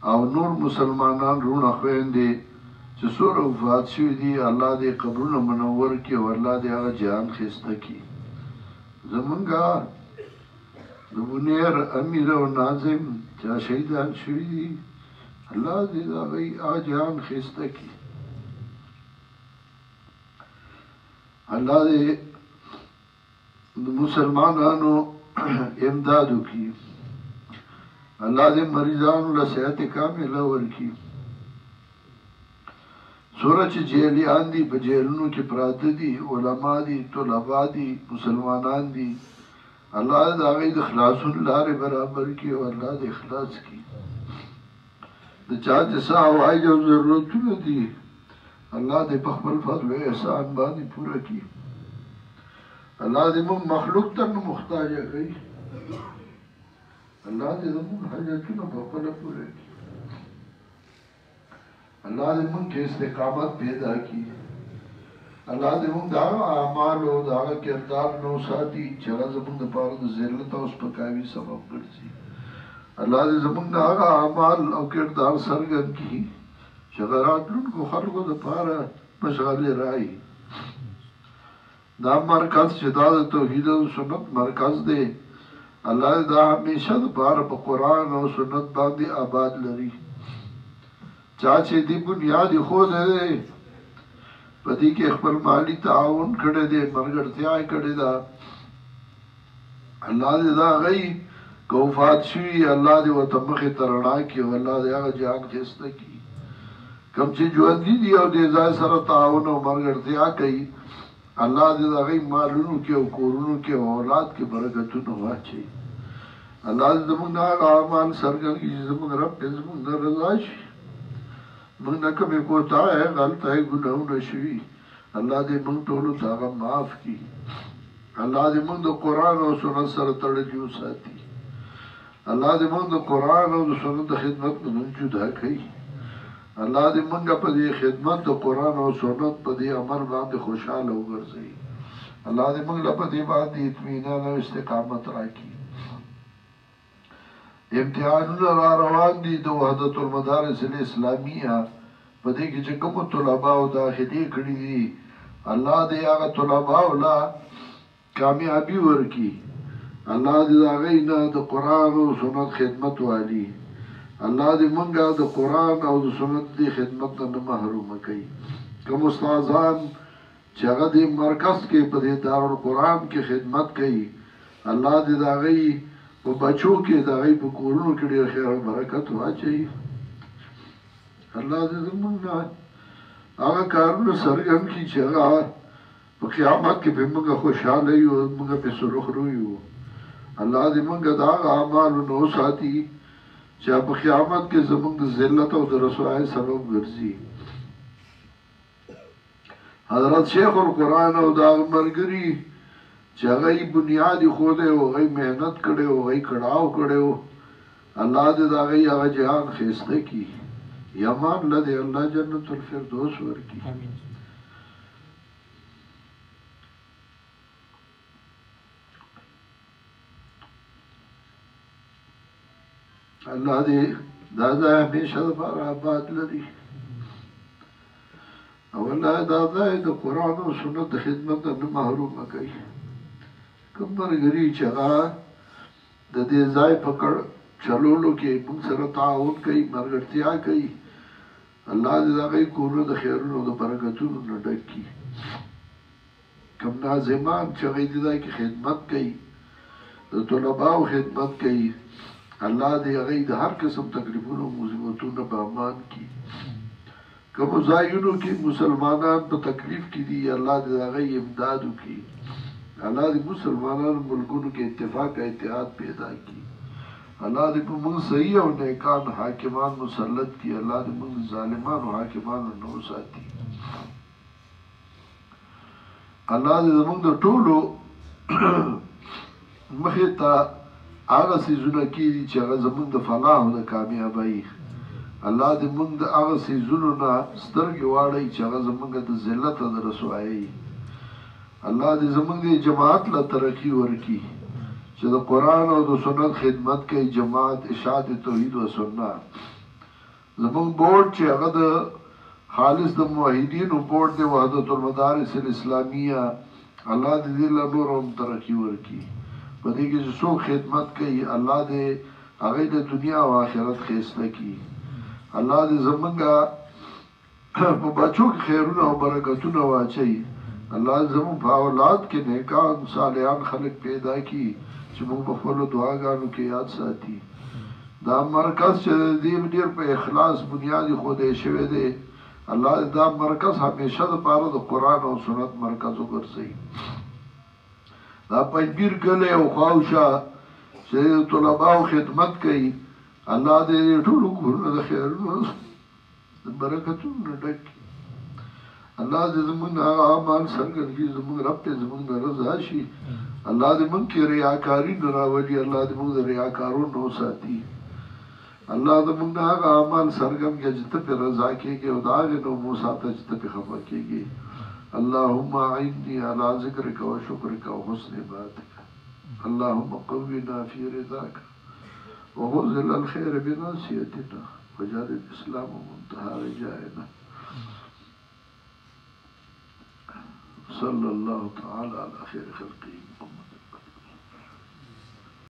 او نور مسلمانان رونه خويندې چې څومره وفات شوي دي الله دې قبرونه منور کړي او الله دې هغه جهان ښایسته کړي زمونږه د منیر امیر او ناظم چا شهیدان شوي دي الله دې د هغوی هغه جهان ښایسته کړي الله دې د مسلمانانو امداد وکړي الله دې مریضانو له صحت کامله ورکړي څومره چې جیلیان دي په جیلونو کې پراته دي علما دي طلبا دي مسلمانان دي الله دې د هغوی د خلاصون لارې برابر کړي او الله دې اخلاص کړي د چا چې څه حوایج او ضرورتونه دي الله دې په خپل فضل او احسان باندې پوره کړي الله دې موږ مخلوق ته نه محتاجه کوي الله دې زموږ حاجتونه په خپله پوره کړي الله دې موږ کې استقامت پیدا کړي الله دې موږ د هغه اعمالو د هغه کردار نه وساتي چې هغه زموږ دپاره د ذلت او سپکاوي سبب ګرځي الله دې زموږ د هغه اعمال او کردار څرګند کړي چې هغه راتلونکو خلکو دپاره مشغلې رایي دا مرکز چې دا د توحید او سنت مرکز دی الله دې دا همیشه دپاره په قرآن او سنت باندې آباد لري چا چې دې بنیاد ایښودی دی په دې کې خپل مالي تعاون کړی دی ملګرتیا یې کړې ده الله دې دا هغوی که وفات شوي الله دې ورته مخې ته رڼا کړي او الله دې هغه جهان ښایسته کړي کوم چې ژوندي دي او دې ځای سره تعاون او ملګرتیا کوي الله دې د هغوی مالونو کې او کورونو کې او اولاد کې برکتونه واچوي الله دې زموږ نه هغه اعمال څرګند کړي چې زموږ رب دې زموږ نه رضا شي موږ نه کومې کوتاه غلطه ګناهونه شوي الله دې موږ ټولو ته هغه معاف کړي الله دې موږ د قرآن او سنت سره تړلي وساتي الله دې موږ د قرآن او د سنت د خدمت نه موږ جدا کړي الله دې موږ په دې خدمت د قرآن او سنت په دې عمل باندې خوشحاله وګرځوي الله دې موږ له په دې باندې اطمینان او استقامت راکړي امتحانونه را روان دي د وحدت المدارس الاسلامیه په دې کې چې کومو طلباو داخلي کړي دي الله دې هغه طلباو لا کامیابي ورکړي الله دې د هغوی نه د قرآن او سنت خدمت والي الله دې موږ د قرآن او د سنت دې خدمت نه محرومه کوي کوم استادان چې هغه دې مرکز کې په دې دارالقرآن کې خدمت کوي الله دې د هغوی په بچو کې د هغوی په کورونو کې ډېر خیر او برکت واچوي الله دې زموږ نه هغه کارونه څرګند کړي چې هغه په قیامت کې به موږ خوشحاله یو موږ پې سرخرو یو الله دې موږ د هغه اعمالو نه وساتي چې په قیامت کې زموږ د ذلت او د رسوایۍ سبب ګرځي حضرت شیخ القرآن او د هغه ملګري چې هغه یې بنیاد ایښودی او هغه یې محنت کړی او هغه یې کړاو کړی و الله دې د هغه هغه جهان ښایسته کړي یمان له دې الله جنت الفردوس ورکړي الله دې دا ځای همیشه دپاره آباد لري او الله دا ځای د قرآن او سنت د خدمت نه محرومه کوي کوم ملګري چې هغه د دې ځای په چلولو کې موږ سره تعاون کوي ملګرتیا کوي الله دې د هغوی کورونه د خیرونو د برکتونو نه ډک کړي کوم ناظمان چې هغوی دې ځای کې خدمت کوي د طلباو خدمت کوي الله دې هغوی د هر قسم تکلیفونو او مصیبتونو په امان کړي کومو ځایونو کې مسلمانان په تکلیف کې دي الله دې د هغوی امداد وکړي الله دې مسلمانانو ملکونو کې اتفاق او اتحاد پیدا کړي الله دې په موږ صحیح او نیکان حاکمان مسلط کړي الله دې موږ ظالمانو حاکمانو نه وساتي الله دې زموږ د ټولو مخې ته هغه څیزونه کېږي چې هغه زموږ د فلاح او د کامیابۍ الله دې موږ د هغه څیزونو نه سترګې واړوي چې هغه زموږ د ذلت او د رسوایۍ الله دې زموږ د جماعت له ترقي ورکړي چې د قرآن او د سنت خدمت کوي جماعت اشاعت توحید و سنت زمونږ بورډ چې هغه د خالص د موحدینو بورډ دی وحدت المدارس الاسلامیه الله دې له نور هم ترقي ورکړي په دې کې چې څوک خدمت کوي الله دې هغه د دنیا او آخرت ښایسته کړي الله دې زمونږ په بچو کې خیرونه او برکتونه واچوي الله زموږ په اولاد کې نیکان صالحان خلک پیدا کړي چې موږ په خپلو دعاګانو کې یاد ساتي دا مرکز چې دې ډېر په اخلاص بنیاد ایښودی شوی دی الله دا مرکز همیشه دپاره د قرآن او سنت مرکز وګرځوي دا پنځبیر کلی او خواوشا چې د طلباو خدمت کوي الله دې ټولو کورونه د خیرونو د برکتونو ډک کړي الله دې زموږ هغه اعمال څرګند کړي زموږ رب ته زموږ نه رضا شي الله دې موږ کې ریاکاري نه راولي الله دې موږ د ریاکارونو وساتي الله دې موږ هغه اعمال څرګند کړي چې ته پرې رضا کېږي او د هغې نه مو ساته چې ته پرې خفه کېږي اللهم اعني على ذكرك وشكرك وحسن عبادتك اللهم قونا في رضاك وخذل الخير بناصيتنا وجعل الإسلام منتهى رجائنا صلى الله تعالى على خير خلقه